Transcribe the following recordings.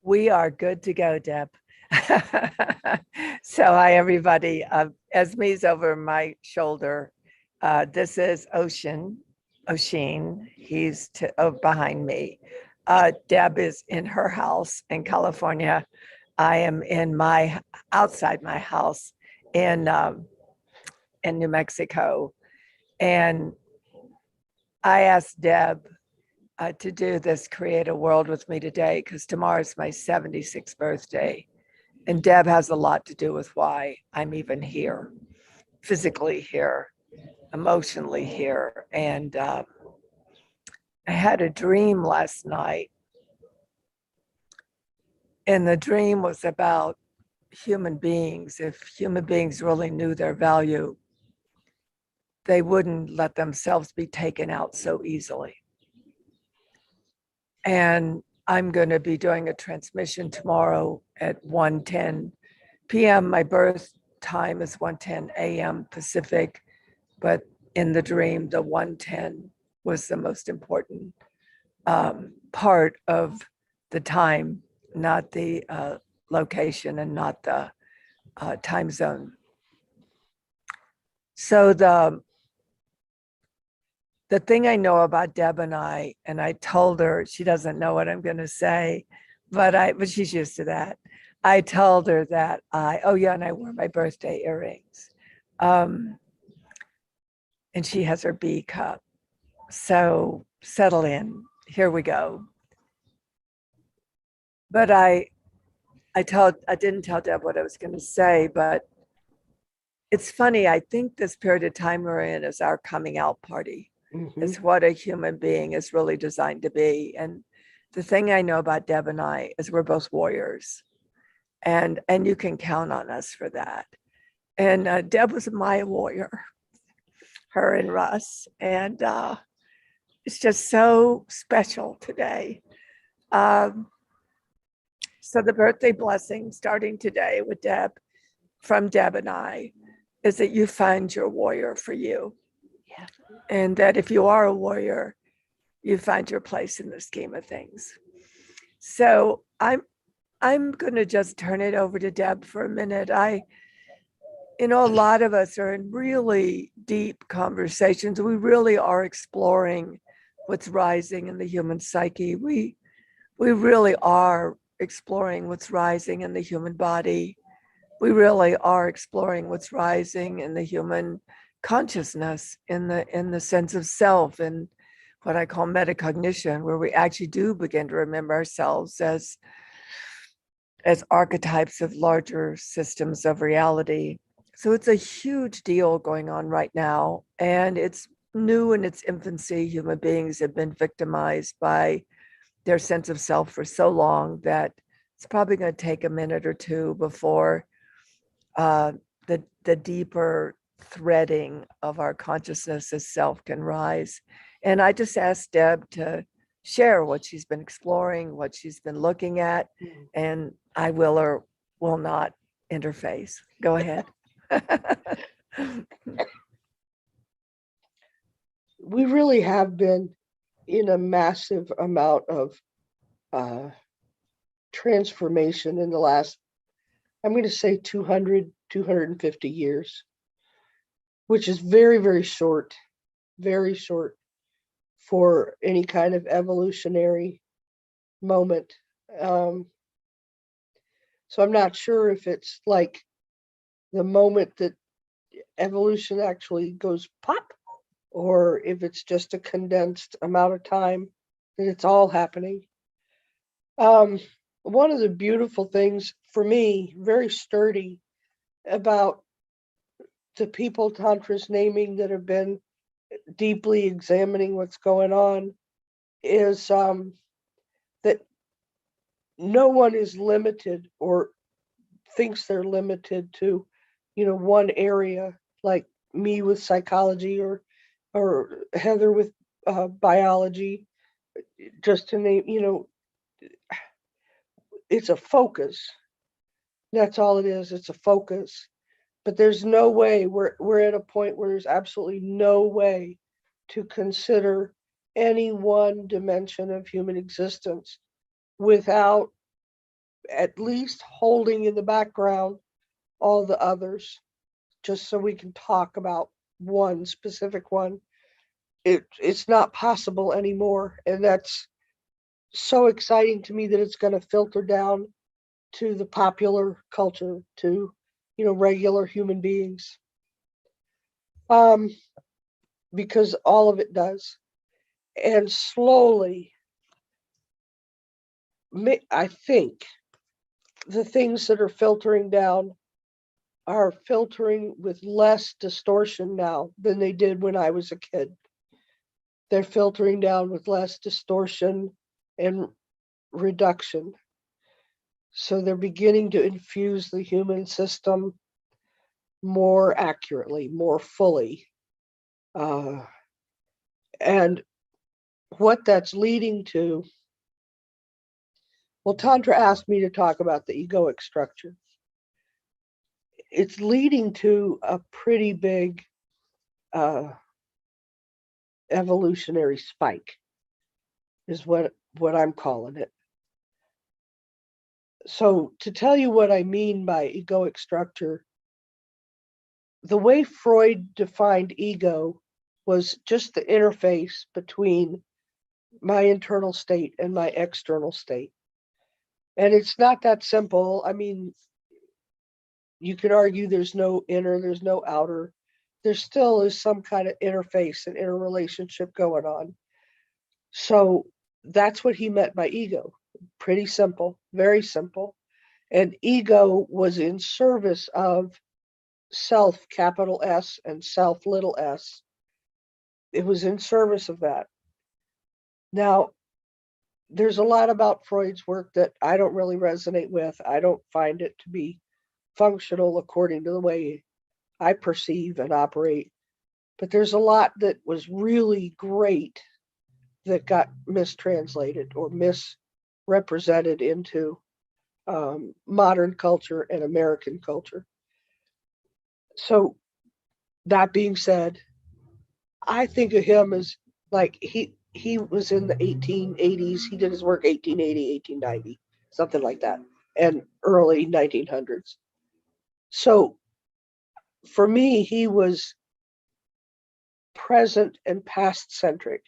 We are good to go, Deb. So, hi, everybody. Esme's over my shoulder. This is Oshin. He's behind me. Deb is in her house in California. I am outside my house in New Mexico. And I asked Deb to do this Create a World with me today because tomorrow's my 76th birthday. And Deb has a lot to do with why I'm even here, physically here, emotionally here. And I had a dream last night. And the dream was about human beings. If human beings really knew their value, they wouldn't let themselves be taken out so easily. And I'm going to be doing a transmission tomorrow at 1:10 p.m. My birth time is 1:10 a.m. Pacific, but in the dream, the 1:10 was the most important part of the time, not the location and not the time zone. So the thing I know about Deb and I told her, she doesn't know what I'm going to say, but she's used to that. I told her that and I wore my birthday earrings. And she has her B cup. So settle in. Here we go. But I didn't tell Deb what I was going to say, but it's funny. I think this period of time we're in is our coming out party. Mm-hmm. It's what a human being is really designed to be. And the thing I know about Deb and I is we're both warriors. And you can count on us for that. And Deb was my warrior, her and Russ. And it's just so special today. So the birthday blessing starting today with Deb, from Deb and I, is that you find your warrior for you. Yeah. And that if you are a warrior, you find your place in the scheme of things. So I'm going to just turn it over to Deb for a minute. A lot of us are in really deep conversations. We really are exploring what's rising in the human psyche. We really are exploring what's rising in the human body. We really are exploring what's rising in the human consciousness, in the sense of self, and what I call metacognition, where we actually do begin to remember ourselves as archetypes of larger systems of reality. So it's a huge deal going on right now, and it's new in its infancy. Human beings have been victimized by their sense of self for so long that it's probably going to take a minute or two before the deeper threading of our consciousness as self can rise. And I just asked Deb to share what she's been exploring, what she's been looking at, and I will or will not interface. Go ahead. We really have been in a massive amount of transformation in the last, I'm going to say 250 years, which is very, very short for any kind of evolutionary moment. So I'm not sure if it's like the moment that evolution actually goes pop, or if it's just a condensed amount of time that it's all happening. One of the beautiful things for me, very sturdy, about the people Tantra's naming that have been deeply examining what's going on is that no one is limited or thinks they're limited to, one area, like me with psychology or Heather with biology, just to name, it's a focus. That's all it is. It's a focus. But there's no way, we're at a point where there's absolutely no way to consider any one dimension of human existence without at least holding in the background all the others, just so we can talk about one specific one. It's not possible anymore. And that's so exciting to me that it's going to filter down to the popular culture, to, regular human beings. Because all of it does. And slowly, I think the things that are filtering down are filtering with less distortion now than they did when I was a kid. They're filtering down with less distortion and reduction. So they're beginning to infuse the human system more accurately, more fully. And what that's leading to, well, Tantra asked me to talk about the egoic structure. It's leading to a pretty big evolutionary spike, is what I'm calling it. So to tell you what I mean by egoic structure, the way Freud defined ego was just the interface between my internal state and my external state. And it's not that simple. I mean, you could argue there's no inner, there's no outer. There still is some kind of interface and interrelationship going on. So that's what he meant by ego. Pretty simple, very simple. And ego was in service of self, capital S, and self, little s. It was in service of that. Now, there's a lot about Freud's work that I don't really resonate with. I don't find it to be functional according to the way I perceive and operate. But there's a lot that was really great that got mistranslated or misrepresented into modern culture and American culture. So that being said, I think of him as like he was in the 1880s. He did his work 1880, 1890, something like that, and early 1900s. So for me, he was present and past centric.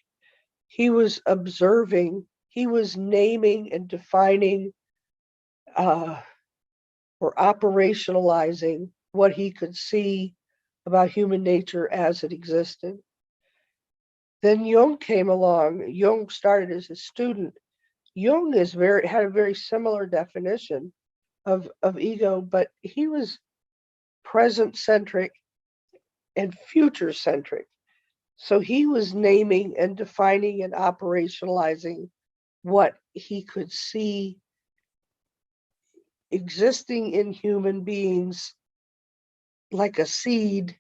He was observing, he was naming and defining or operationalizing what he could see about human nature as it existed. Then Jung came along. Jung started as a student. Jung had a very similar definition of ego, but he was present centric and future centric. So he was naming and defining and operationalizing what he could see existing in human beings like a seed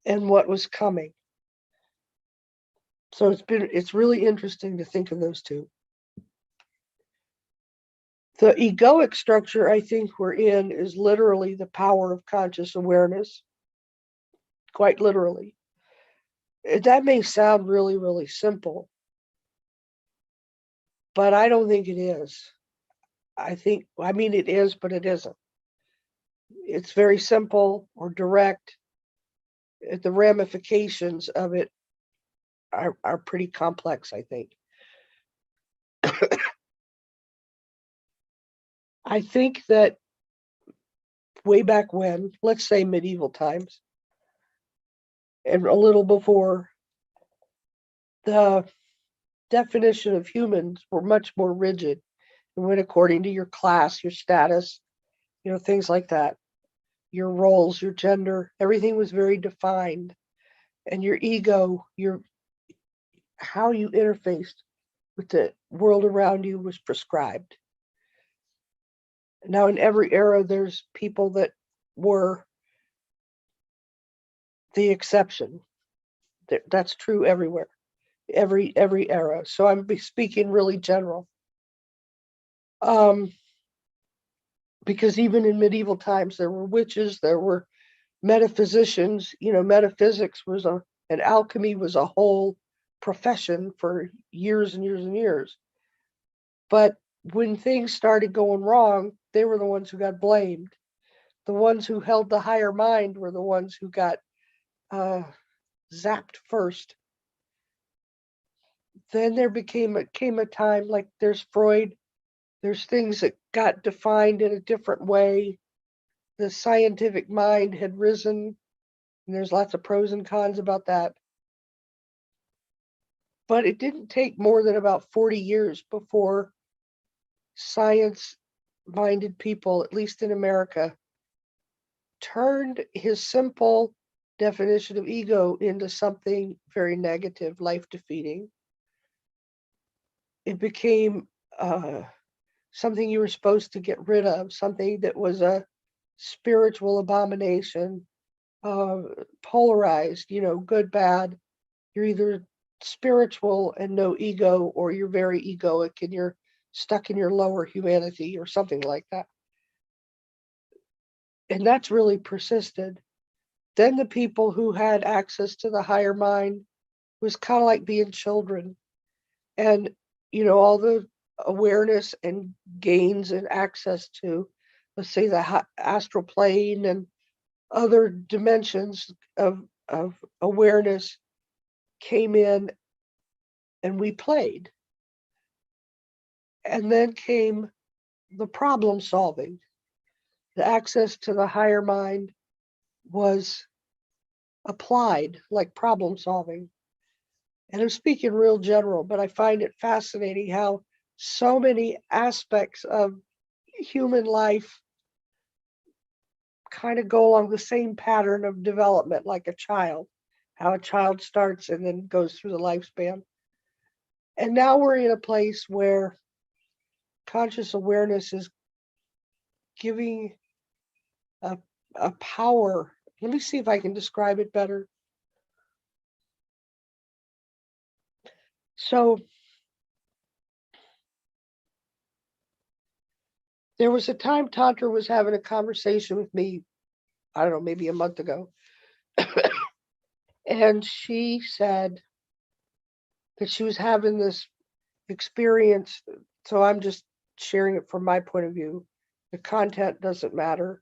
and what was coming. So it's really interesting to think of those two. The egoic structure I think we're in is literally the power of conscious awareness, quite literally. That may sound really, really simple, but I don't think it is. I mean, it is, but it isn't. It's very simple or direct. The ramifications of it are pretty complex, I think. I think that way back when, let's say medieval times, and a little before, the definition of humans were much more rigid. It went according to your class, your status, things like that. Your roles, your gender, everything was very defined. And your ego, how you interfaced with the world around you was prescribed. Now, in every era, there's people that were the exception. That's true everywhere, every era. So I'm speaking really general. Because even in medieval times, there were witches, there were metaphysicians. Metaphysics and alchemy was a whole profession for years and years and years. But when things started going wrong, they were the ones who got blamed. The ones who held the higher mind were the ones who got zapped first. Then there came a time, like there's Freud, there's things that got defined in a different way. The scientific mind had risen, and there's lots of pros and cons about that. But it didn't take more than about 40 years before science-minded people, at least in America, turned his simple definition of ego into something very negative, life-defeating. It became something you were supposed to get rid of, something that was a spiritual abomination, polarized, good, bad. You're either spiritual and no ego, or you're very egoic and you're stuck in your lower humanity or something like that. And that's really persisted. Then the people who had access to the higher mind was kind of like being children. And, all the awareness and gains and access to, let's say, the astral plane and other dimensions of awareness came in, and we played. And then came the problem solving. The access to the higher mind was applied like problem solving. And I'm speaking real general, but I find it fascinating how so many aspects of human life kind of go along the same pattern of development, like a child, how a child starts and then goes through the lifespan. And now we're in a place where conscious awareness is giving a power. Let me see if I can describe it better. So there was a time Tantra was having a conversation with me, I don't know, maybe a month ago. And she said that she was having this experience. So I'm just sharing it from my point of view. The content doesn't matter.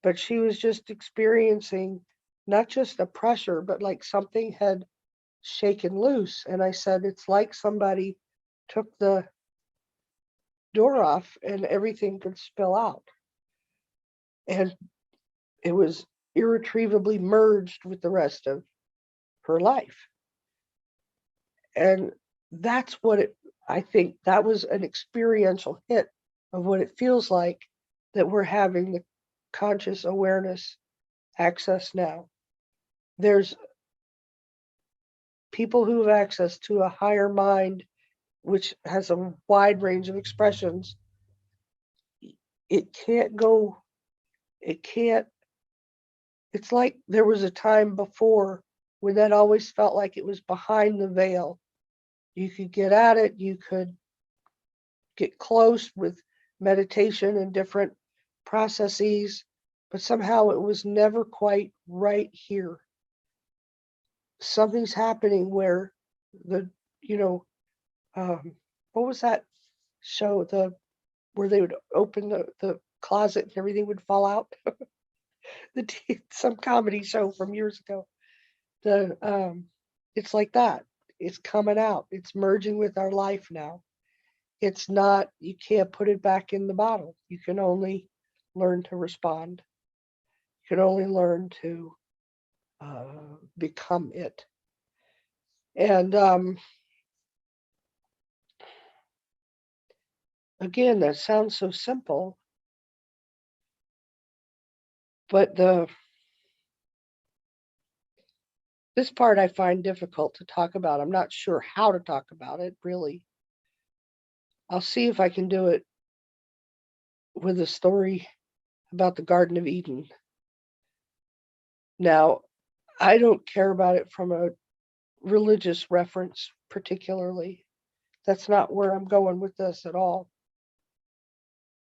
But she was just experiencing not just a pressure, but like something had shaken loose. And I said, it's like somebody took the door off and everything could spill out. And it was irretrievably merged with the rest of her life. And that's what I think that was an experiential hit of what it feels like that we're having the conscious awareness access now. There's people who have access to a higher mind, which has a wide range of expressions. It can't, it's like there was a time before when that always felt like it was behind the veil. You could get at it, you could get close with meditation and different processes, but somehow it was never quite right here. Something's happening where the, what was that show, where they would open the closet and everything would fall out? Some comedy show from years ago. It's like that. It's coming out. It's merging with our life now. It's not, you can't put it back in the bottle. You can only learn to respond. You can only learn to become it. And again, that sounds so simple, but this part I find difficult to talk about. I'm not sure how to talk about it, really. I'll see if I can do it with a story about the Garden of Eden. Now, I don't care about it from a religious reference particularly. That's not where I'm going with this at all.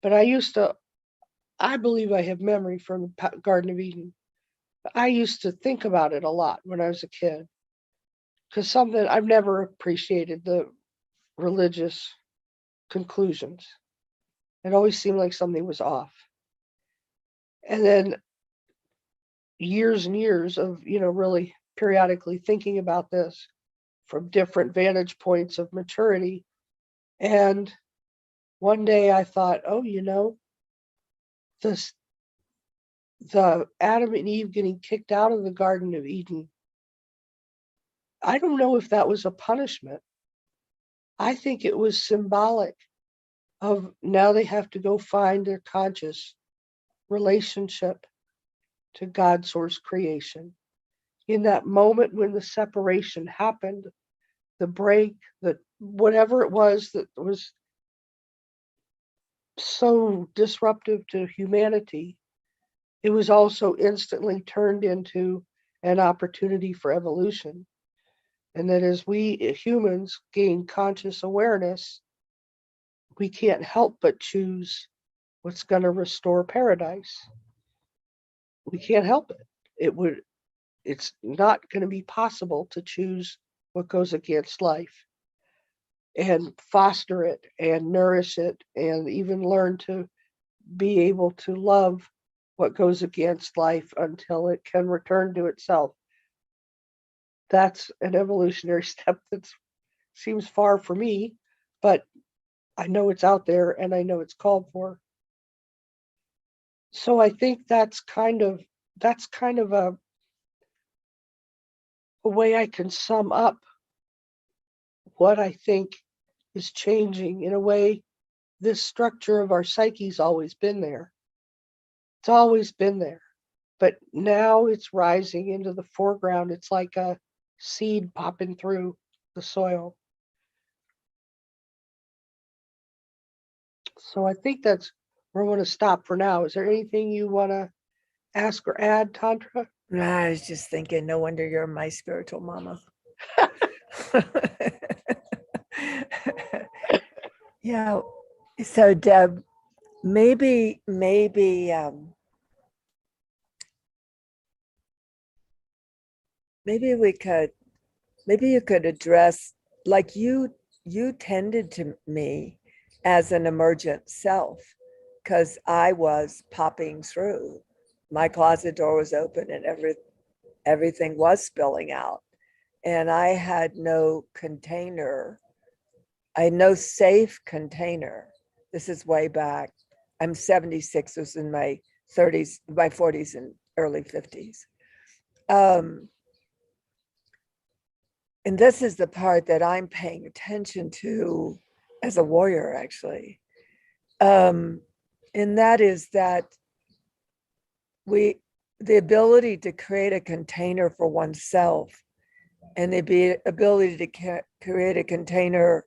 But I believe I have memory from the Garden of Eden. I used to think about it a lot when I was a kid, because I've never appreciated the religious conclusions. It always seemed like something was off. And then years and years of, really periodically thinking about this from different vantage points of maturity. And one day I thought, oh, this the Adam and Eve getting kicked out of the Garden of Eden, I don't know if that was a punishment. I think it was symbolic of now they have to go find their conscious relationship to God's source creation. In that moment when the separation happened, the break, the whatever it was that was so disruptive to humanity, it was also instantly turned into an opportunity for evolution. And that as we humans gain conscious awareness, we can't help but choose what's going to restore paradise. We can't help it. It's not going to be possible to choose what goes against life and foster it and nourish it and even learn to be able to love what goes against life until it can return to itself. That's an evolutionary step that seems far for me, but I know it's out there and I know it's called for. So I think that's kind of a way I can sum up what I think is changing. In a way, this structure of our psyche's always been there. It's always been there. But now it's rising into the foreground. It's like a seed popping through the soil. So I think that's where I want to stop for now. Is there anything you want to ask or add, Tantra? I was just thinking, no wonder you're my spiritual mama. Yeah. So Deb, maybe maybe we could, maybe you could address, like you tended to me as an emergent self, because I was popping through. My closet door was open and everything was spilling out. And I had no container. I had no safe container. This is way back. I'm 76, was in my 30s, my 40s and early 50s. And this is the part that I'm paying attention to as a warrior, actually. And that is that the ability to create a container for oneself and the ability to create a container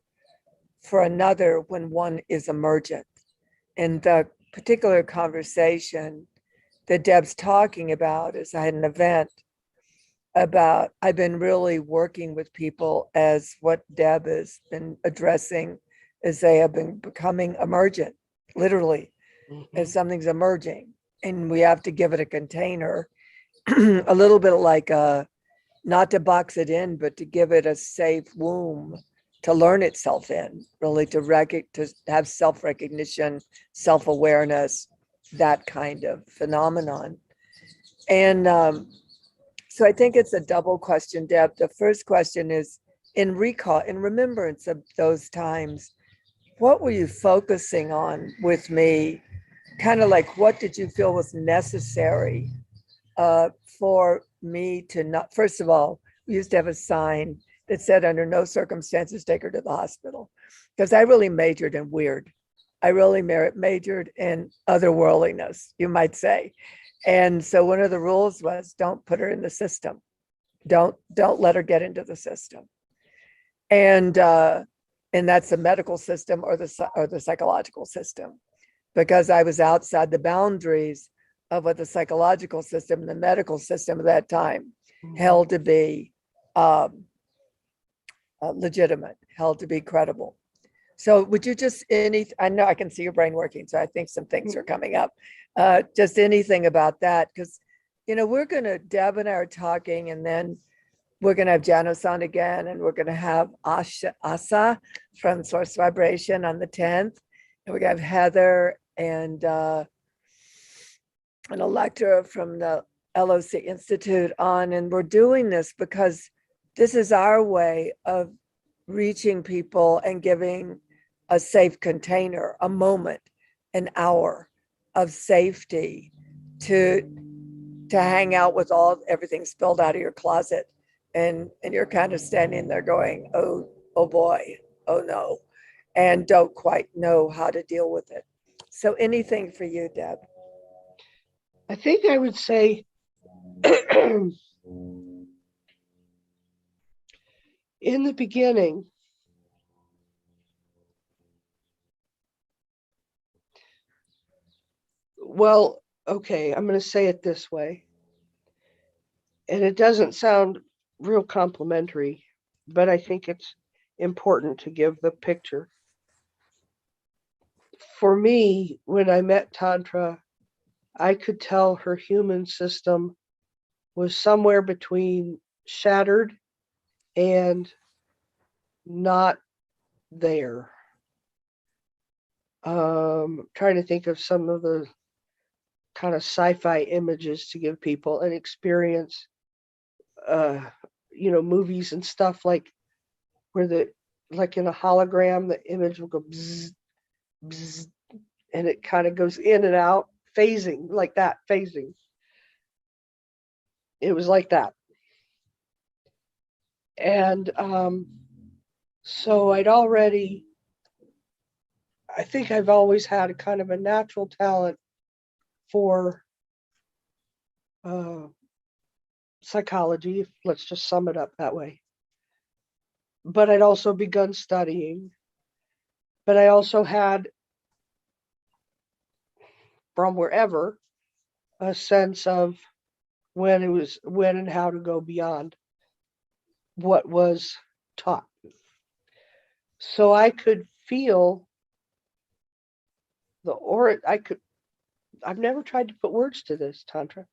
for another when one is emergent. And the particular conversation that Deb's talking about is, I had an event about, I've been really working with people as what Deb has been addressing, as they have been becoming emergent, literally, as something's emerging. And we have to give it a container, a little bit like not to box it in, but to give it a safe womb to learn itself in, really to have self-recognition, self-awareness, that kind of phenomenon. And so I think it's a double question, Deb. The first question is, in remembrance of those times, what were you focusing on with me? Kind of like, what did you feel was necessary for me to not, first of all, we used to have a sign that said, under no circumstances, take her to the hospital. Because I really majored in weird. I really majored in otherworldliness, you might say. And so one of the rules was, don't put her in the system. Don't let her get into the system. And that's the medical system or the psychological system, because I was outside the boundaries of what the psychological system and the medical system at that time held to be legitimate, held to be credible. So would you just, I know I can see your brain working, so I think some things are coming up. Just anything about that, because, Deb and I are talking, and then we're going to have Janos on again, and we're going to have Asa from Source Vibration on the 10th. And we have Heather and an elector from the LOC Institute on, and we're doing this because this is our way of reaching people and giving a safe container, a moment, an hour of safety to hang out with everything spilled out of your closet, and you're kind of standing there going, oh boy, oh no, and don't quite know how to deal with it. So anything for you, Deb? I think I would say in the beginning, well, okay, I'm going to say it this way, and it doesn't sound real complimentary, but I think it's important to give the picture. For me, when I met Tantra, I could tell her human system was somewhere between shattered and not there. Trying to think of some of the kind of sci-fi images to give people an experience. Movies and stuff like where like in a hologram, the image will go bzzz, bzzz, and it kind of goes in and out, phasing like that, phasing. It was like that. And so I think I've always had a kind of a natural talent for psychology, let's just sum it up that way. But I'd also begun studying. But I also had, from wherever, a sense of when and how to go beyond what was taught. So I could feel I've never tried to put words to this, Tantra.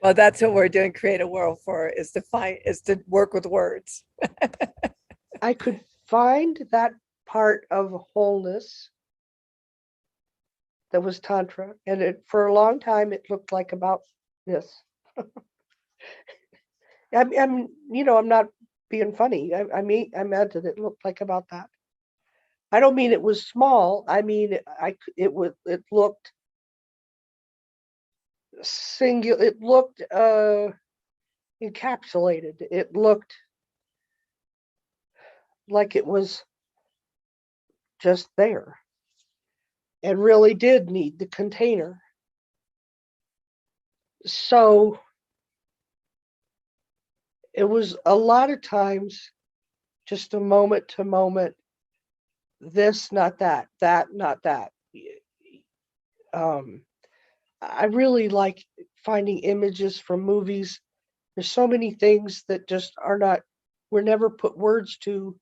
Well, that's what we're doing Create a World for, is to work with words. I could find that part of wholeness that was Tantra. And for a long time, it looked like about this. I'm not being funny. I meant that it looked like about that. I don't mean it was small. I mean, it looked singular. It looked encapsulated. It looked like it was just there and really did need the container. So it was a lot of times just a moment to moment, this, not that, not that. I really like finding images from movies. There's so many things that just were never put words to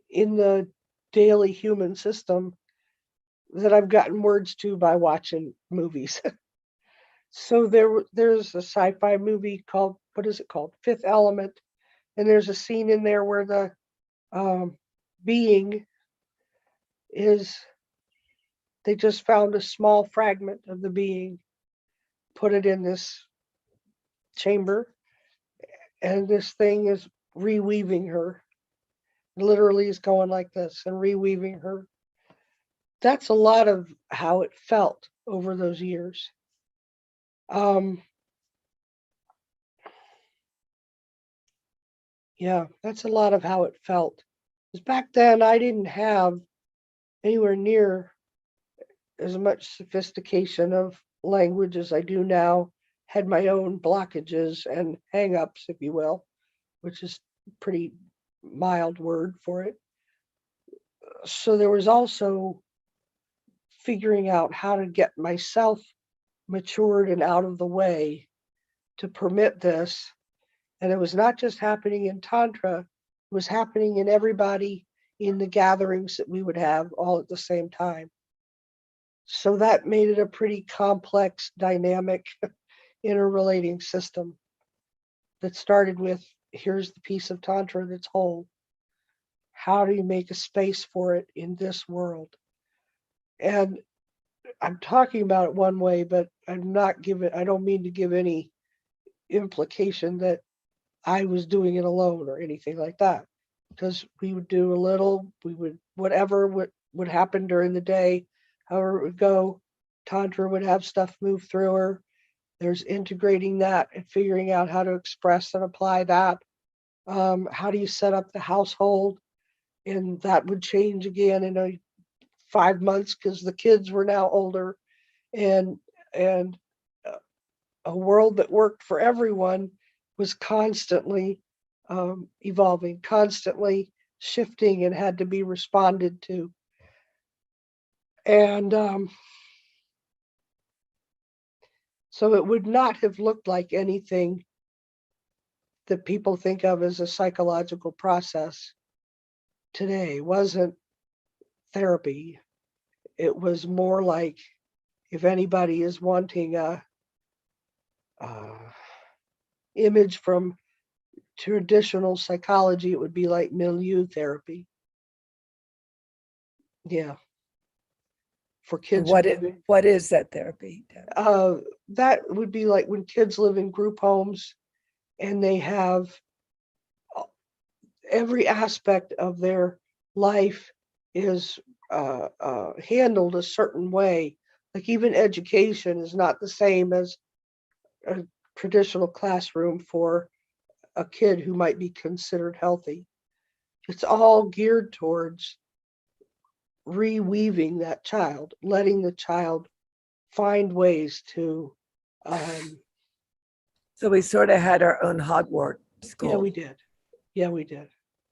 in the daily human system that I've gotten words to by watching movies. So there's a sci-fi movie called, what is it called? Fifth Element. And there's a scene in there where the being they just found a small fragment of the being, put it in this chamber, and this thing is reweaving her. Literally is going like this and reweaving her. That's a lot of how it felt over those years. Yeah, that's a lot of how it felt. Because back then I didn't have anywhere near as much sophistication of language as I do now. Had my own blockages and hang-ups, if you will, which is a pretty mild word for it. So there was also figuring out how to get myself matured and out of the way to permit this. And it was not just happening in Tantra, it was happening in everybody in the gatherings that we would have all at the same time. So that made it a pretty complex, dynamic, interrelating system that started with, here's the piece of Tantra that's whole. How do you make a space for it in this world? And I'm talking about it one way, but I don't mean to give any implication that I was doing it alone or anything like that. Because we would do a little, whatever would happen during the day, however it would go, Tantra would have stuff move through her. There's integrating that and figuring out how to express and apply that. How do you set up the household? And that would change again in 5 months because the kids were now older, and and a world that worked for everyone was constantly evolving, constantly shifting, and had to be responded to. And so it would not have looked like anything that people think of as a psychological process today. It wasn't therapy. It was more like, if anybody is wanting a image from traditional psychology, it would be like milieu therapy. Yeah. For kids What is that therapy, Deb? that would be like when kids live in group homes and they have every aspect of their life is handled a certain way. Like even education is not the same as a traditional classroom for a kid who might be considered healthy. It's all geared towards reweaving that child, letting the child find ways to. So we sort of had our own Hogwarts Yeah, school we did. Yeah, we did.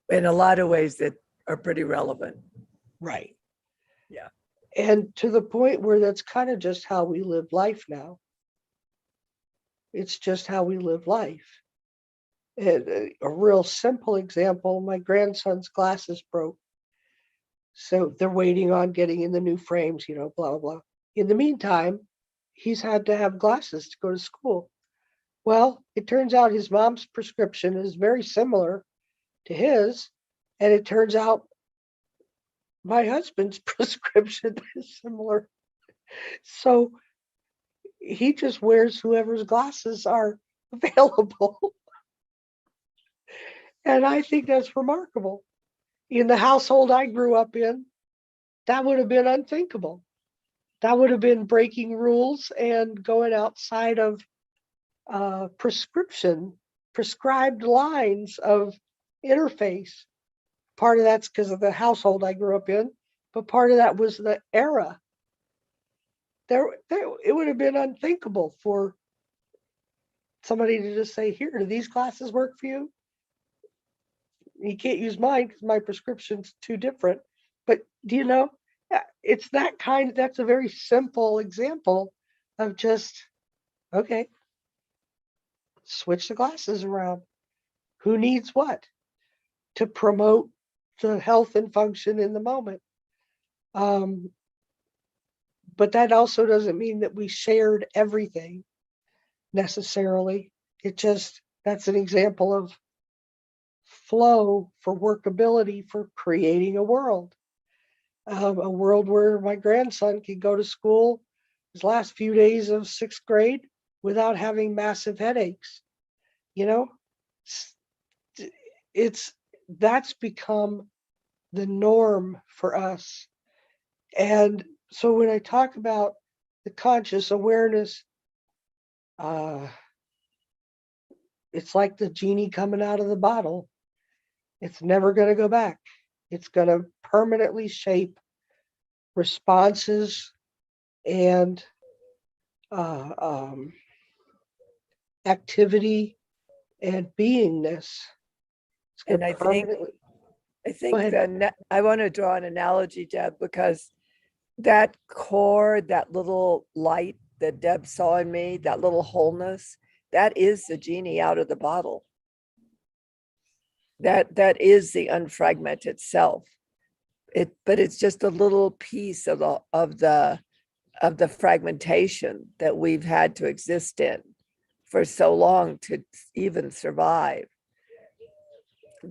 in a lot of ways that are pretty relevant. Right. Yeah. And to the point where that's kind of just how we live life now. It's just how we live life. And a real simple example, my grandson's glasses broke. So they're waiting on getting in the new frames, blah, blah, blah. In the meantime, he's had to have glasses to go to school. Well, it turns out his mom's prescription is very similar to his. And it turns out my husband's prescription is similar. So he just wears whoever's glasses are available. And I think that's remarkable. In the household I grew up in, that would have been unthinkable. That would have been breaking rules and going outside of prescribed lines of interface. Part of that's because of the household I grew up in, but part of that was the era. It would have been unthinkable for somebody to just say, "Here, do these glasses work for you? You can't use mine because my prescription's too different." But do you know, it's that's a very simple example of just, okay, switch the glasses around. Who needs what to promote the health and function in the moment? But that also doesn't mean that we shared everything necessarily. That's an example of flow for workability for creating a world where my grandson could go to school his last few days of 6th grade without having massive headaches. That's become the norm for us. And so when I talk about the conscious awareness, it's like the genie coming out of the bottle. It's never going to go back. It's going to permanently shape responses and activity and beingness. And I think I want to draw an analogy, Deb, because that core, that little light that Deb saw in me, that little wholeness, that is the genie out of the bottle. That is the unfragmented self. But it's just a little piece of the fragmentation that we've had to exist in for so long to even survive.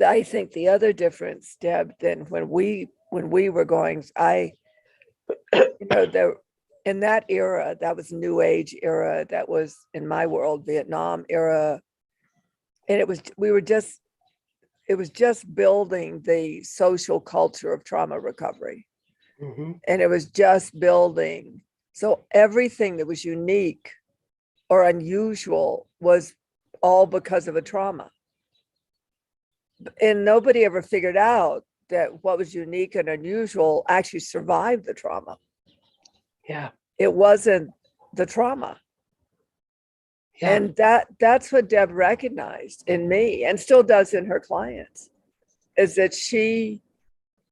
I think the other difference, Deb, than when we were going, You know, there in that era, that was New Age era, that was in my world, Vietnam era. And it was just building the social culture of trauma recovery. And it was just building. So everything that was unique or unusual was all because of a trauma. And nobody ever figured out that what was unique and unusual actually survived the trauma. Yeah. It wasn't the trauma. Yeah. And that's what Deb recognized in me and still does in her clients, is that she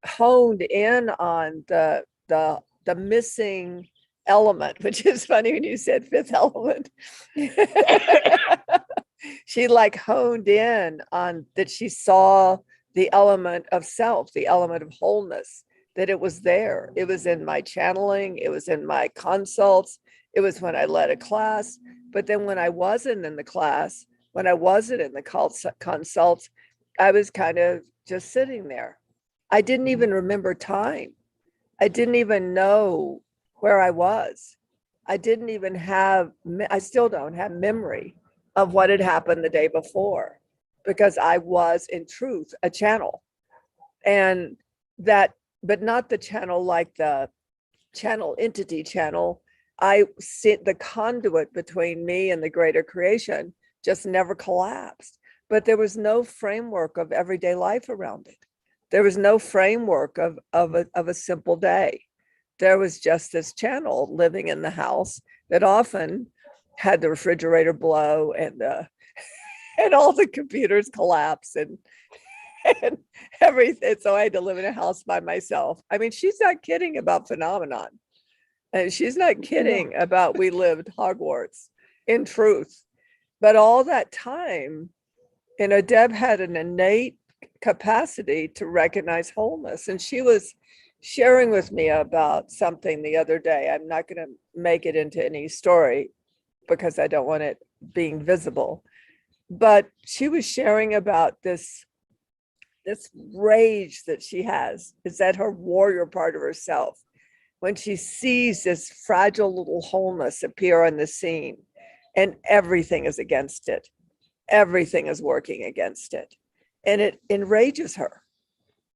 honed in on the missing element, which is funny when you said fifth element. She like honed in on that. She saw the element of self, the element of wholeness, that it was there. It was in my channeling, it was in my consults, it was when I led a class. But then when I wasn't in the class, when I wasn't in the consults, I was kind of just sitting there. I didn't even remember time. I didn't even know where I was. I didn't even have, I still don't have memory of what had happened the day before, because I was in truth a channel. And that, but not the channel like the channel entity channel. I sit the conduit between me and the greater creation just never collapsed. But there was no framework of everyday life around it. There was no framework of a simple day. There was just this channel living in the house that often had the refrigerator blow and and all the computers collapse and everything. So I had to live in a house by myself. I mean, she's not kidding about phenomenon. And she's not kidding about we lived Hogwarts in truth. But all that time, you know, Deb had an innate capacity to recognize wholeness. And she was sharing with me about something the other day. I'm not going to make it into any story because I don't want it being visible. But she was sharing about this rage that she has, is that her warrior part of herself, when she sees this fragile little wholeness appear on the scene and everything is against it, everything is working against it, and it enrages her.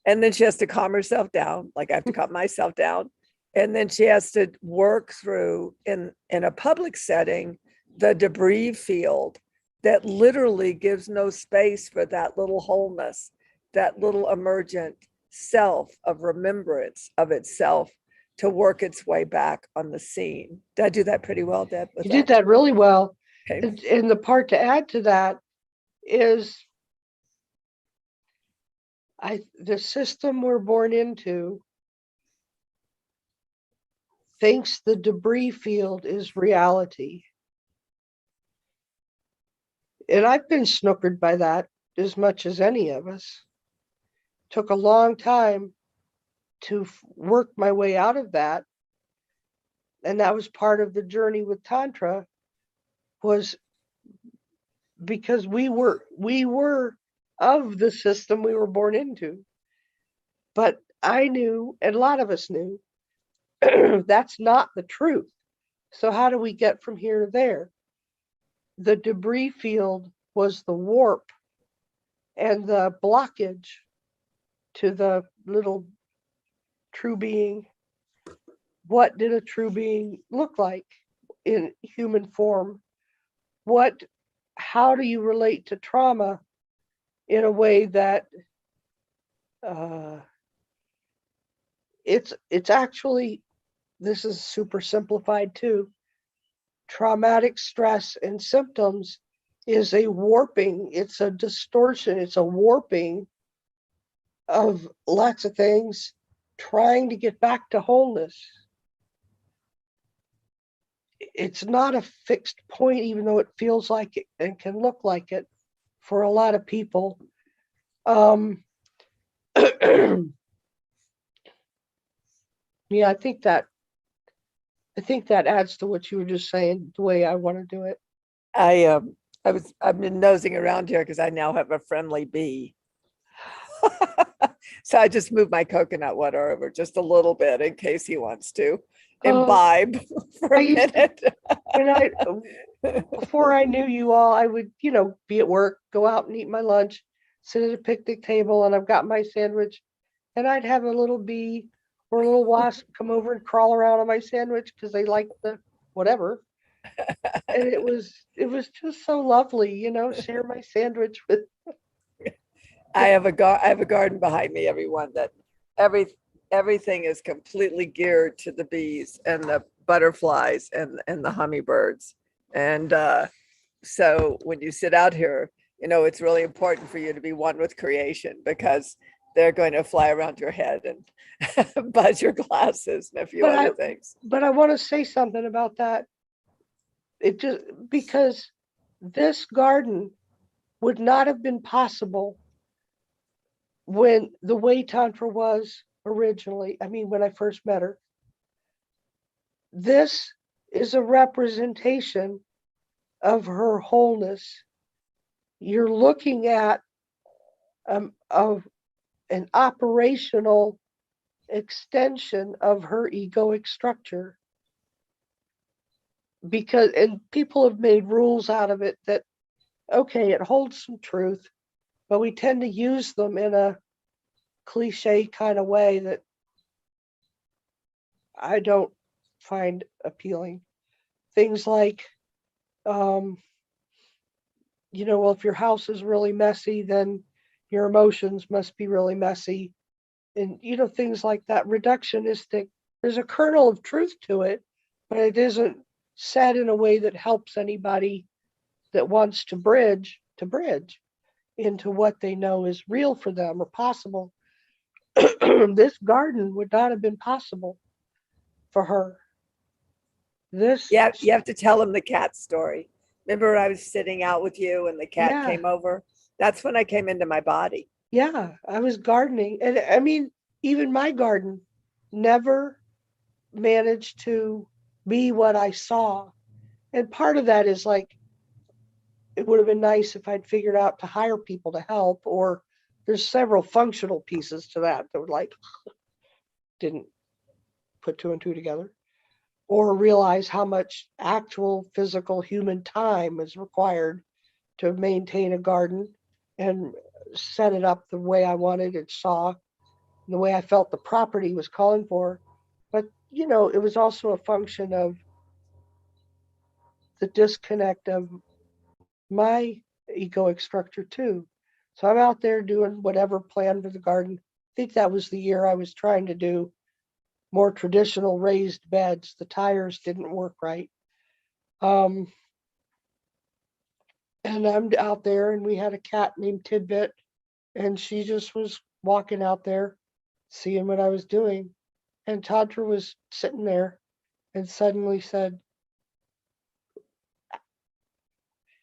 And then she has to calm herself down, like I have to calm myself down. And then she has to work through, in a public setting, the debris field that literally gives no space for that little wholeness, that little emergent self of remembrance of itself to work its way back on the scene. Did I do that pretty well, Deb? You did that really well. Okay. And the part to add to that is the system we're born into thinks the debris field is reality. And I've been snookered by that as much as any of us. Took a long time to work my way out of that. And that was part of the journey with Tantra, was because we were of the system we were born into. But I knew, and a lot of us knew, that's not the truth. So how do we get from here to there? The debris field was the warp and the blockage to the little true being. What did a true being look like in human form? How do you relate to trauma in a way that it's actually, this is super simplified too. Traumatic stress and symptoms is a warping, it's a distortion, it's a warping of lots of things, trying to get back to wholeness. It's not a fixed point, even though it feels like it and can look like it for a lot of people. Yeah, I think that adds to what you were just saying, the way I want to do it. I've been nosing around here because I now have a friendly bee. So I just moved my coconut water over just a little bit in case he wants to Oh, imbibe for I a used to, minute. when I, before I knew you all, I would, be at work, go out and eat my lunch, sit at a picnic table, and I've got my sandwich, and I'd have a little bee or a little wasp come over and crawl around on my sandwich because they like the whatever. And it was just so lovely, share my sandwich with. I have a garden behind me, everyone, that every everything is completely geared to the bees and the butterflies and the hummingbirds. And so when you sit out here, it's really important for you to be one with creation because they're going to fly around your head and buzz your glasses and a few But I other things. but I want to say something about that. It just because this garden would not have been possible when the way Tantra was originally. I mean, when I first met her, this is a representation of her wholeness. You're looking at of an operational extension of her egoic structure, because and people have made rules out of it that okay, it holds some truth, but we tend to use them in a cliche kind of way that I don't find appealing. Things like, um, well, if your house is really messy, then your emotions must be really messy. And, things like that, reductionistic. There's a kernel of truth to it, but it isn't said in a way that helps anybody that wants to bridge into what they know is real for them or possible. This garden would not have been possible for her. This, Yeah, you have to tell them the cat story. Remember, I was sitting out with you and the cat yeah, came over? That's when I came into my body. yeah, I was gardening. And I mean, even my garden never managed to be what I saw. And part of that is like, it would have been nice if I'd figured out to hire people to help, or there's several functional pieces to that that would like didn't put two and two together, or realize how much actual physical human time is required to maintain a garden and set it up the way I wanted it, saw the way I felt the property was calling for. But, it was also a function of the disconnect of my egoic structure too. So I'm out there doing whatever plan for the garden. I think that was the year I was trying to do more traditional raised beds. The tires didn't work right. Um, and I'm out there, and we had a cat named Tidbit, and she just was walking out there, seeing what I was doing. And Tantra was sitting there and suddenly said,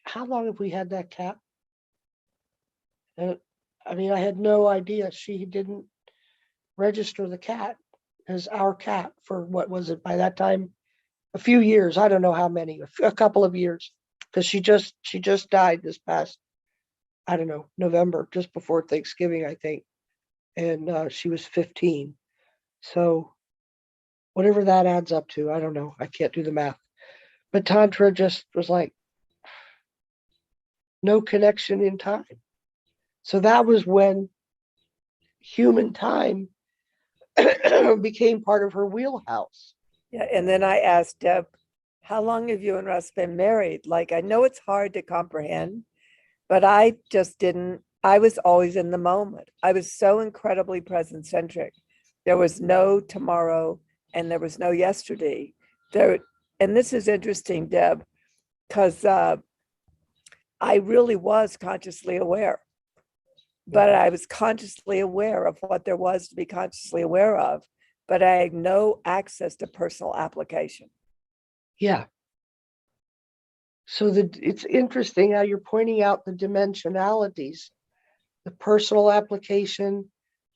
"How long have we had that cat?" And I mean, I had no idea. She didn't register the cat as our cat for what was it by that time? A few years. I don't know how many, a couple of years, because she just died this past, I don't know, November, just before Thanksgiving, I think. And she was 15. So whatever that adds up to, I don't know. I can't do the math. But Tantra just was like, no connection in time. So that was when human time became part of her wheelhouse. Yeah, and then I asked Deb, how long have you and Russ been married? Like, I know it's hard to comprehend, but I just didn't, I was always in the moment. I was so incredibly present centric. There was no tomorrow and there was no yesterday. There, and this is interesting, Deb, because I really was consciously aware, but I was consciously aware of what there was to be consciously aware of, but I had no access to personal application. Yeah. So it's interesting how you're pointing out the dimensionalities, the personal application,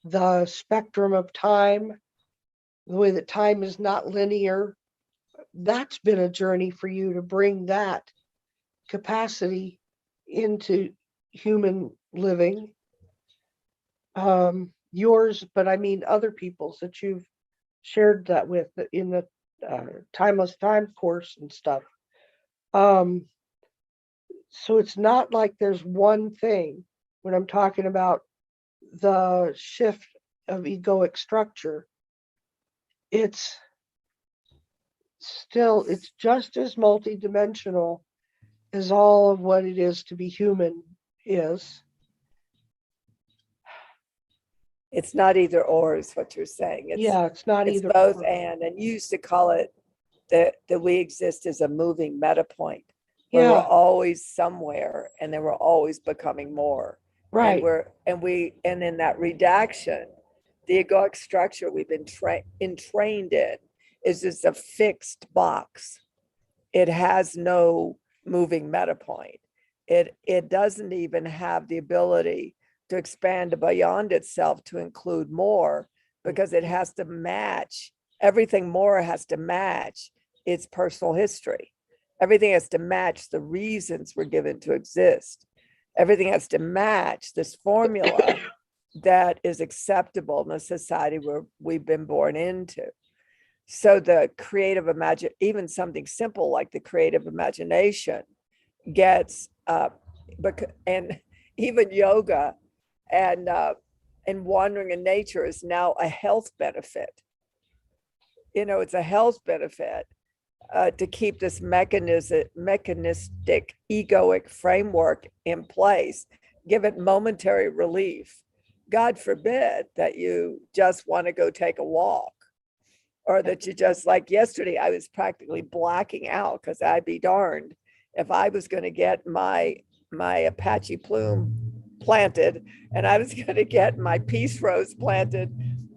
the spectrum of time, the way that time is not linear. That's been a journey for you to bring that capacity into human living. yours, but I mean other people's that you've shared that with in the Timeless Time course and stuff. Um, so it's not like there's one thing when I'm talking about the shift of egoic structure. It's still, it's just as multidimensional as all of what it is to be human is. It's not either or is what you're saying. It's not It's either both or. and you used to call it that we exist as a moving meta point where we're Yeah, always somewhere and then we're always becoming more. And right. and in that redaction, the egoic structure we've been entrained in is just a fixed box. It has no moving meta point. It doesn't even have the ability to expand beyond itself to include more because it has to match everything. More has to match its personal history. Everything has to match the reasons we're given to exist. Everything has to match this formula that is acceptable in the society where we've been born into. So the creative imagine, even something simple like the creative imagination gets and even yoga and wandering in nature is now a health benefit. It's a health benefit to keep this mechanistic egoic framework in place, give it momentary relief. God forbid that you just want to go take a walk, or that you just, like yesterday, I was practically blacking out because I'd be darned if I was going to get my Apache plume planted and I was going to get my peace rose planted,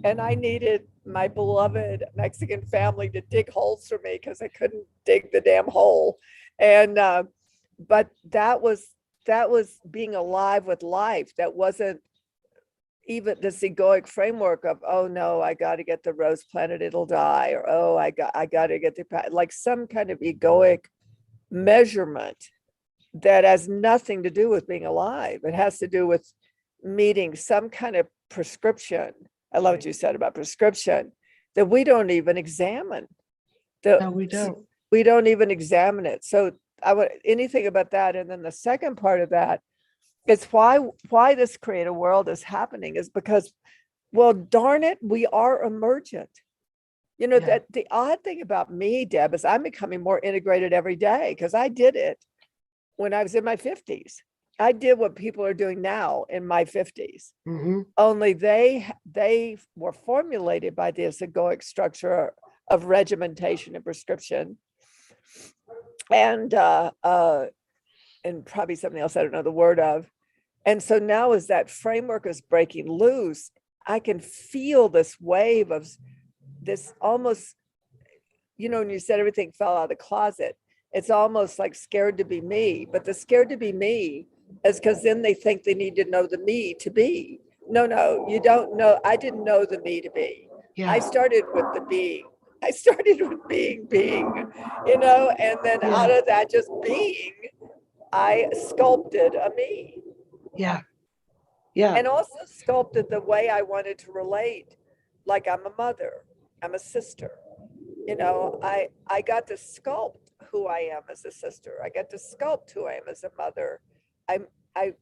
and I needed my beloved Mexican family to dig holes for me because I couldn't dig the damn hole. And but that was being alive with life. That wasn't even this egoic framework of, oh no, I got to get the rose planted, it'll die, or oh, I got to get the, like some kind of egoic measurement that has nothing to do with being alive. It has to do with meeting some kind of prescription. I love what you said about prescription, that we don't even examine. No, we don't. We don't even examine it. So I would anything about that. And then the second part of that is why this creative world is happening is because, well, darn it, we are emergent. That the odd thing about me, Deb, is I'm becoming more integrated every day because I did it when I was in my 50s. I did what people are doing now in my 50s. Only they were formulated by this egoic structure of regimentation and prescription, and probably something else I don't know the word of. And so now, as that framework is breaking loose, I can feel this wave of this almost, when you said everything fell out of the closet, it's almost like scared to be me. But the scared to be me is because then they think they need to know the me to be. No, you don't know. I didn't know the me to be. I started with the being. I started with being, and then out of that just being, I sculpted a me. Yeah. And also sculpted the way I wanted to relate. Like I'm a mother, I'm a sister. I got to sculpt who I am as a sister. I got to sculpt who I am as a mother. I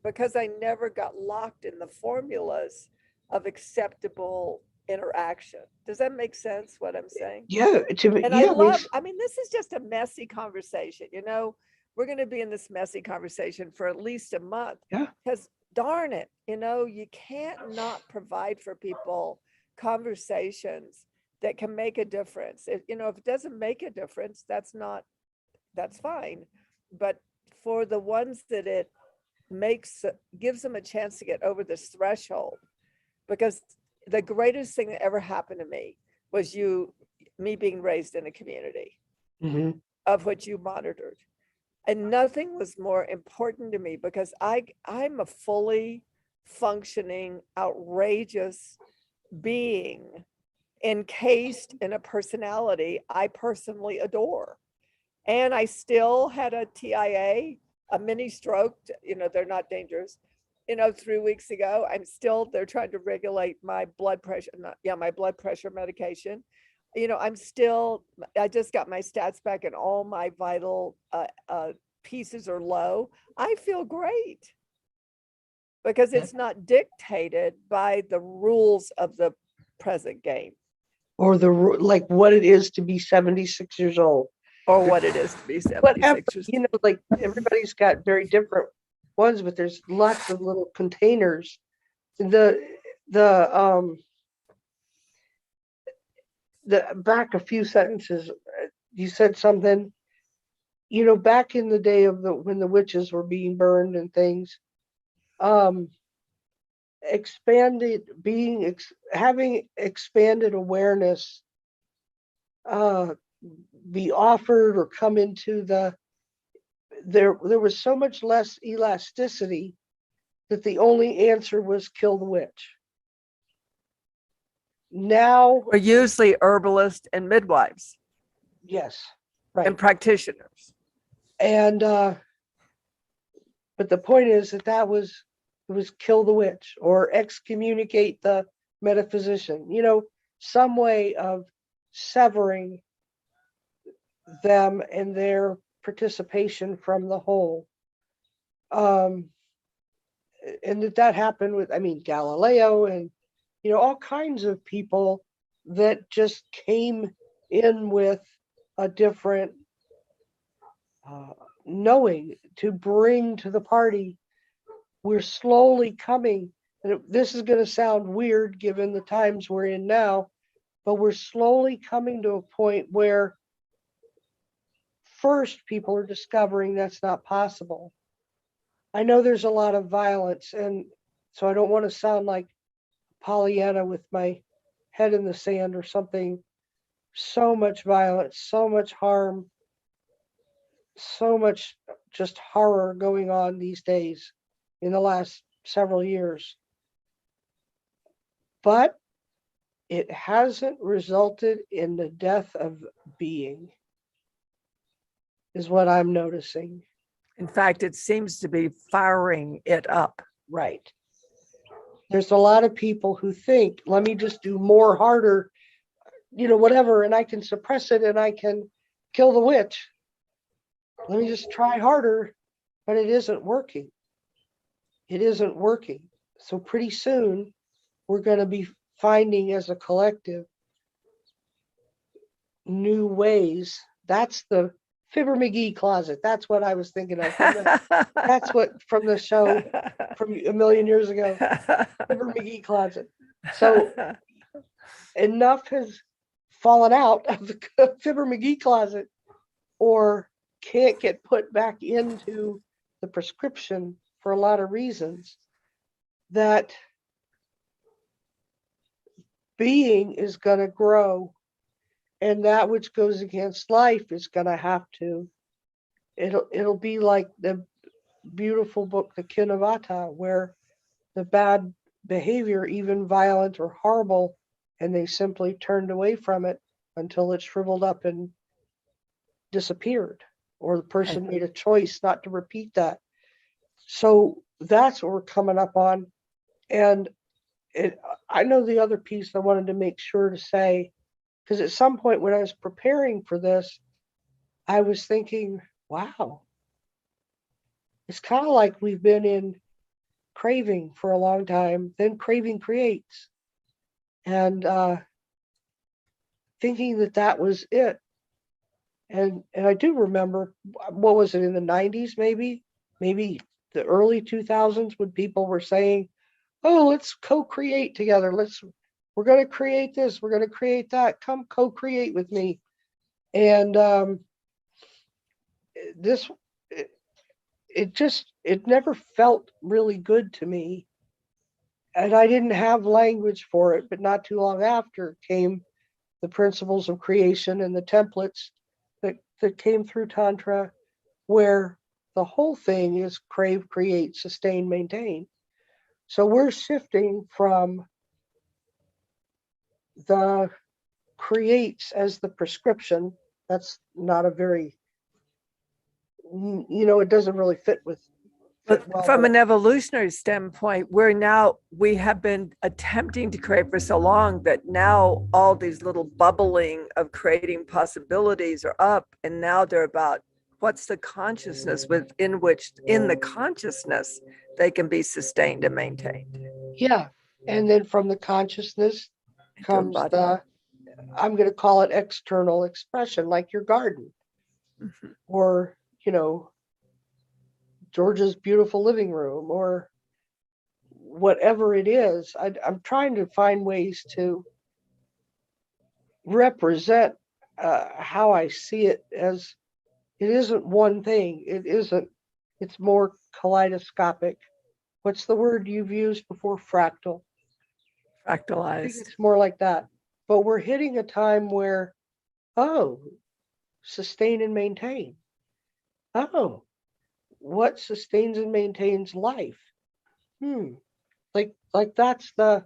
because I never got locked in the formulas of acceptable interaction. Does that make sense what I'm saying? Yeah. And I mean, this is just a messy conversation. We're going to be in this messy conversation for at least a month. Yeah. Because darn it, you can't not provide for people conversations that can make a difference. If it doesn't make a difference, that's fine. But for the ones that it gives them a chance to get over this threshold, because the greatest thing that ever happened to me was me being raised in a community of which you monitored. And nothing was more important to me because I'm a fully functioning, outrageous being encased in a personality I personally adore. And I still had a TIA, a mini stroke, they're not dangerous, 3 weeks ago. They're trying to regulate my blood pressure, my blood pressure medication. I just got my stats back and all my vital pieces are low. I feel great because it's not dictated by the rules of the present game. Or like what it is to be 76 years old. Or what it is to be 76 Whatever, years old. Like everybody's got very different ones, but there's lots of little containers. The back a few sentences, you said something, back in the day of when the witches were being burned and things, having expanded awareness be offered or come into there was so much less elasticity that the only answer was kill the witch. Now are usually herbalists and midwives. Yes, right. And practitioners. And but the point is that it was kill the witch or excommunicate the metaphysician, some way of severing them and their participation from the whole. And that happened with, Galileo and, all kinds of people that just came in with a different knowing to bring to the party. We're slowly coming, and this is going to sound weird given the times we're in now, but we're slowly coming to a point where first people are discovering that's not possible. I know there's a lot of violence, and so I don't want to sound like Pollyanna with my head in the sand or something. So much violence, so much harm, so much just horror going on these days in the last several years. But it hasn't resulted in the death of being, is what I'm noticing. In fact, it seems to be firing it up. Right. There's a lot of people who think, let me just do more harder, whatever, and I can suppress it and I can kill the witch. Let me just try harder, but it isn't working. It isn't working. So pretty soon, we're going to be finding as a collective new ways. That's the Fibber McGee closet. That's what I was thinking of. That's what from the show from a million years ago. Fibber McGee closet. So enough has fallen out of the Fibber McGee closet or can't get put back into the prescription for a lot of reasons that being is going to grow, and that which goes against life is going to have to. It'll be like the beautiful book, The Kinavata, where the bad behavior, even violent or horrible, and they simply turned away from it until it shriveled up and disappeared, or the person made a choice not to repeat that. So that's what we're coming up on. And I know the other piece I wanted to make sure to say, because at some point when I was preparing for this, I was thinking, wow, it's kind of like we've been in craving for a long time, then craving creates. And thinking that was it. And I do remember, what was it, in the 90s, maybe the early 2000s, when people were saying, oh, let's co-create together. We're going to create this. We're going to create that. Come co-create with me. And it never felt really good to me. And I didn't have language for it, but not too long after came the principles of creation and the templates that came through Tantra, where the whole thing is crave, create, sustain, maintain. So we're shifting from the creates as the prescription. That's not a very, it doesn't really fit with fit But well from with an it. evolutionary standpoint, we have been attempting to create for so long that now all these little bubbling of creating possibilities are up. And now they're about what's the consciousness within which, in the consciousness, they can be sustained and maintained Yeah. And then from the consciousness into comes embodiment. I'm going to call it external expression, like your garden Mhm. or, you know, Georgia's beautiful living room or whatever it is. I'm trying to find ways to represent how I see it as it isn't one thing. It isn't, it's more kaleidoscopic. What's the word you've used before? Fractal. I think Fractalized. it's more like that. But we're hitting a time where, oh, sustain and maintain. Oh, what sustains and maintains life? Hmm. Like that's the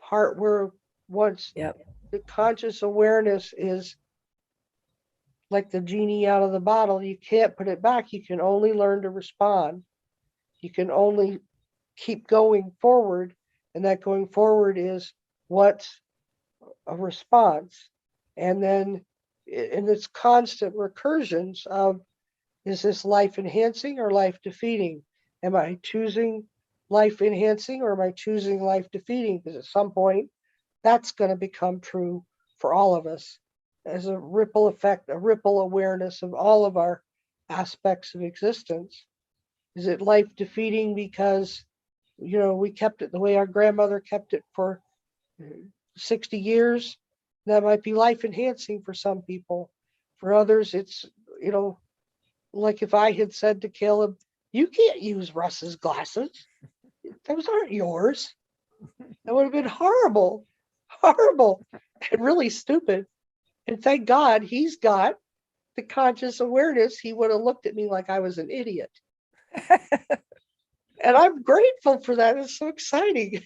part where once Yep. the conscious awareness is like the genie out of the bottle, you can't put it back. You can only learn to respond. You can only keep going forward. And that going forward is what's a response. And then in its constant recursions of is this life enhancing or life defeating? Am I choosing life enhancing or am I choosing life defeating? Because at some point, that's going to become true for all of us as a ripple effect, a ripple awareness of all of our aspects of existence. Is it life defeating because, you know, we kept it the way our grandmother kept it for 60 years? That might be life enhancing for some people. For others, it's, you know, like if I had said to Caleb, you can't use Russ's glasses. Those aren't yours. That would have been horrible, horrible, and really stupid. And thank God he's got the conscious awareness. He would have looked at me like I was an idiot. And I'm grateful for that. It's so exciting.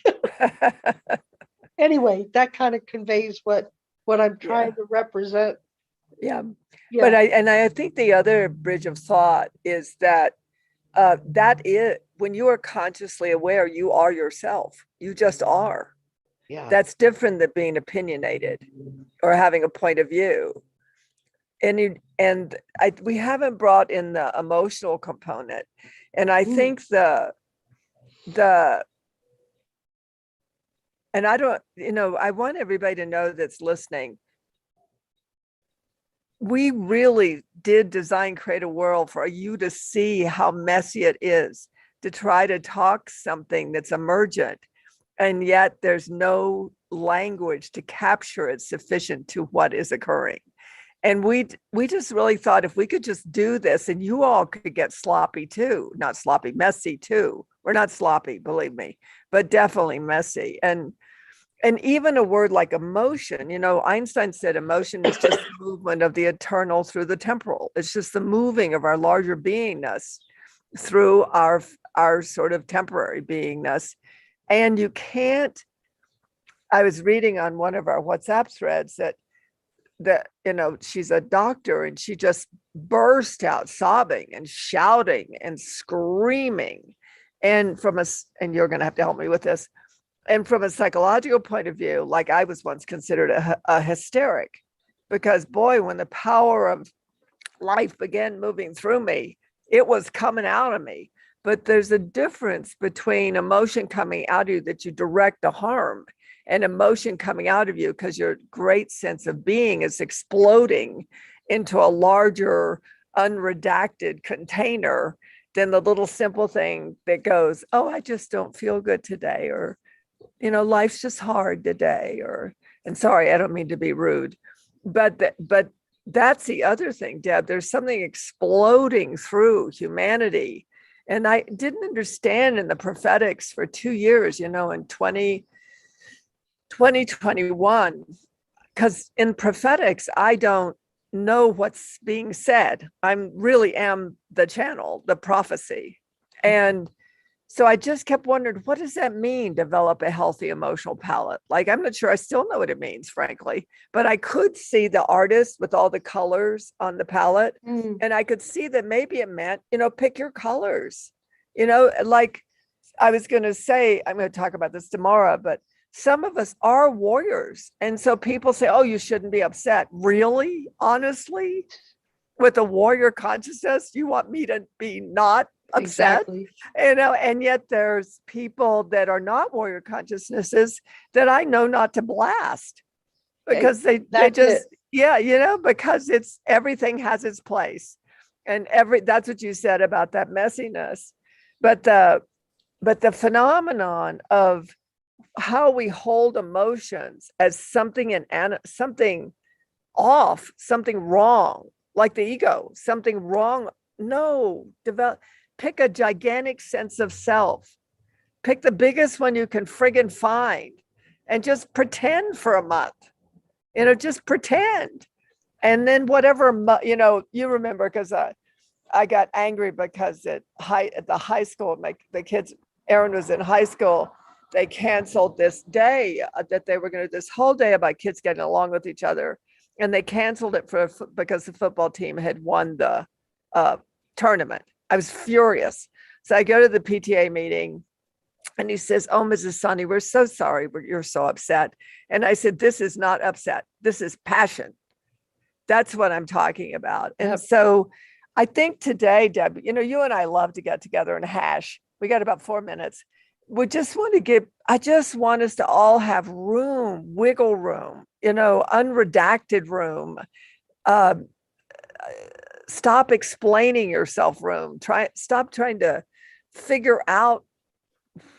Anyway, that kind of conveys what I'm Yeah. trying to represent. Yeah. But Yeah. I think the other bridge of thought is that that is when you are consciously aware, you are yourself. You just are. Yeah. That's different than being opinionated or having a point of view. We haven't brought in the emotional component, and I Mm, think the and I don't, I want everybody to know that's listening. We really did design create a world for you to see how messy it is to try to talk something that's emergent, and yet there's no language to capture it sufficient to what is occurring. And we just really thought if we could just do this and you all could get sloppy too, not sloppy, messy too. We're not sloppy, believe me, but definitely messy. And even a word like emotion, Einstein said emotion is just the movement of the eternal through the temporal. It's just the moving of our larger beingness through our sort of temporary beingness. And you can't, I was reading on one of our WhatsApp threads that she's a doctor and she just burst out sobbing and shouting and screaming. And you're going to have to help me with this, and from a psychological point of view, like I was once considered a hysteric, because boy, when the power of life began moving through me, it was coming out of me. But there's a difference between emotion coming out of you that you direct the harm and emotion coming out of you because your great sense of being is exploding into a larger unredacted container than the little simple thing that goes, oh, I just don't feel good today, or life's just hard today, and sorry, I don't mean to be rude, but that's the other thing, Deb. There's something exploding through humanity. And I didn't understand in the prophetics for 2 years, in 2021, because in prophetics, I don't know what's being said. I'm really am the channel, the prophecy. And so I just kept wondering, what does that mean, develop a healthy emotional palette? Like, I'm not sure I still know what it means, frankly, but I could see the artist with all the colors on the palette. mm, And I could see that maybe it meant, pick your colors. Like I was going to say, I'm going to talk about this tomorrow, but some of us are warriors. And so people say, oh, you shouldn't be upset. Really? Honestly? With a warrior consciousness, you want me to be not upset? Exactly. And yet there's people that are not warrior consciousnesses that I know not to blast because they That's just, it. yeah, because it's everything has its place. And that's what you said about that messiness. But the phenomenon of how we hold emotions as something something off, something wrong, like the ego, something wrong. No, pick a gigantic sense of self. Pick the biggest one you can friggin' find and just pretend for a month. Just pretend. And then whatever, you remember, because I got angry because at the high school, the kids, Aaron was in high school, they canceled this day that they were going to do this whole day about kids getting along with each other. And they canceled it because the football team had won the tournament. I was furious. So I go to the PTA meeting and he says, oh, Mrs. Sonny, we're so sorry you're so upset. And I said, this is not upset. This is passion. That's what I'm talking about. And Yep. so I think today, Deb, you and I love to get together and hash. We got about 4 minutes. I just want us to all have room, wiggle room, unredacted room. Stop explaining yourself room. Stop trying to figure out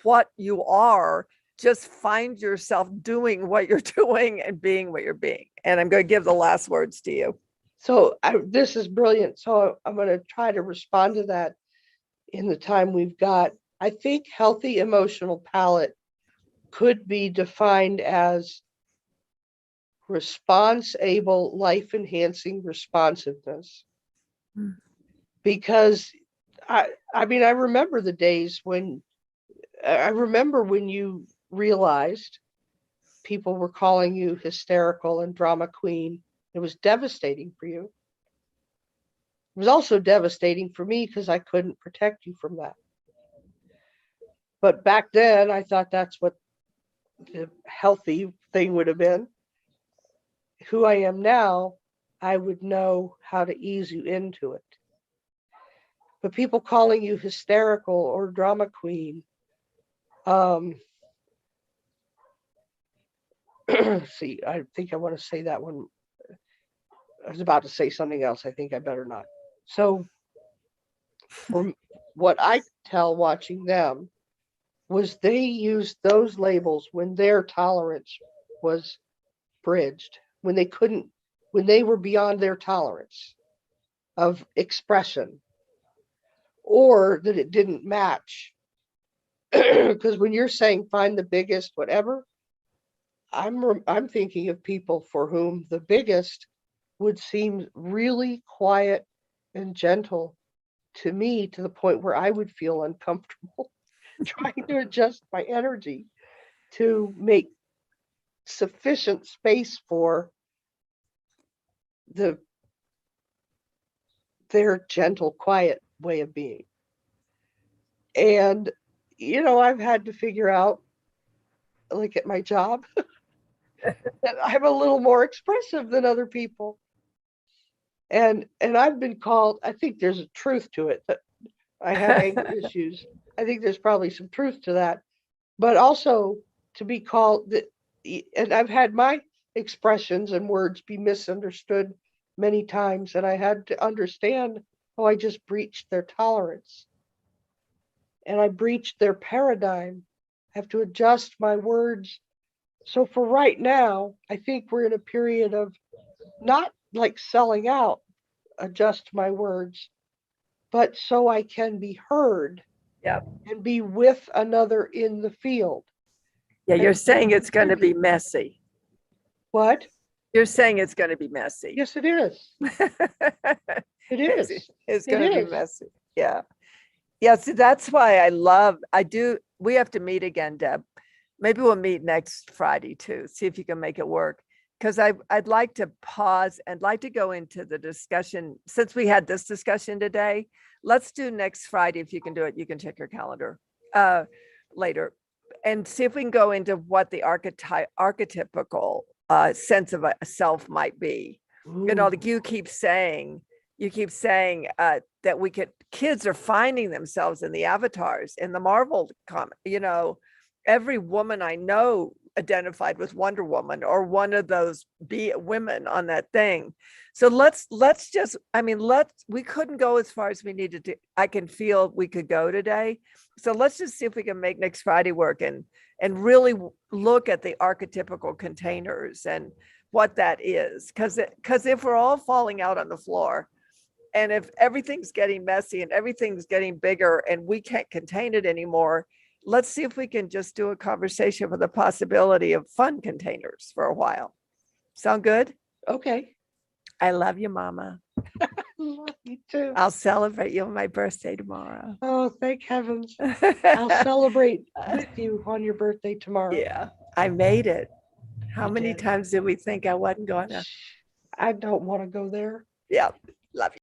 what you are. Just find yourself doing what you're doing and being what you're being. And I'm going to give the last words to you. So this is brilliant. So I'm going to try to respond to that in the time we've got. I think healthy emotional palate could be defined as response-able, life-enhancing responsiveness. Because I remember the days when you realized people were calling you hysterical and drama queen. It was devastating for you. It was also devastating for me because I couldn't protect you from that. But back then, I thought that's what the healthy thing would have been. Who I am now, I would know how to ease you into it. But people calling you hysterical or drama queen, see, I think I want to say that one. I was about to say something else. I think I better not. So, from what I tell watching them, was they used those labels when their tolerance was bridged, when they were beyond their tolerance of expression, or that it didn't match. Because when you're saying find the biggest whatever, I'm thinking of people for whom the biggest would seem really quiet and gentle to me, to the point where I would feel uncomfortable trying to adjust my energy to make sufficient space for their gentle, quiet way of being. And I've had to figure out, like at my job, that I'm a little more expressive than other people. And I've been called, I think there's a truth to it, that I have anger issues. I think there's probably some truth to that. But also to be called that, and I've had my expressions and words be misunderstood many times, and I had to understand, oh, I just breached their tolerance. And I breached their paradigm. I have to adjust my words. So for right now, I think we're in a period of not like selling out, adjust my words, but so I can be heard. Yep. And be with another in the field. Yeah, you're And saying it's going to be messy. What? You're saying it's going to be messy. Yes, it is. It is. It's going to be messy. Yeah. Yeah. So that's why we have to meet again, Deb. Maybe we'll meet next Friday too. See if you can make it work. because I'd like to pause and like to go into the discussion. Since we had this discussion today, let's do next Friday. If you can do it, you can check your calendar later and see if we can go into what the archetypical sense of a self might be. You know, like you keep saying that kids are finding themselves in the avatars in the Marvel comic. You know, every woman I know identified with Wonder Woman or one of those women on that thing. So let's just, I mean, we couldn't go as far as we needed to. I can feel we could go today. So let's just see if we can make next Friday work and really look at the archetypical containers and what that is. Because if we're all falling out on the floor, and if everything's getting messy and everything's getting bigger and we can't contain it anymore, let's see if we can just do a conversation with the possibility of fun containers for a while. Sound good? Okay. I love you, Mama. Love you too. I'll celebrate you on my birthday tomorrow. Oh, thank heavens. I'll celebrate with you on your birthday tomorrow. Yeah, I made it. How You many did. times did we think I wasn't going to? I don't want to go there. Yeah, love you.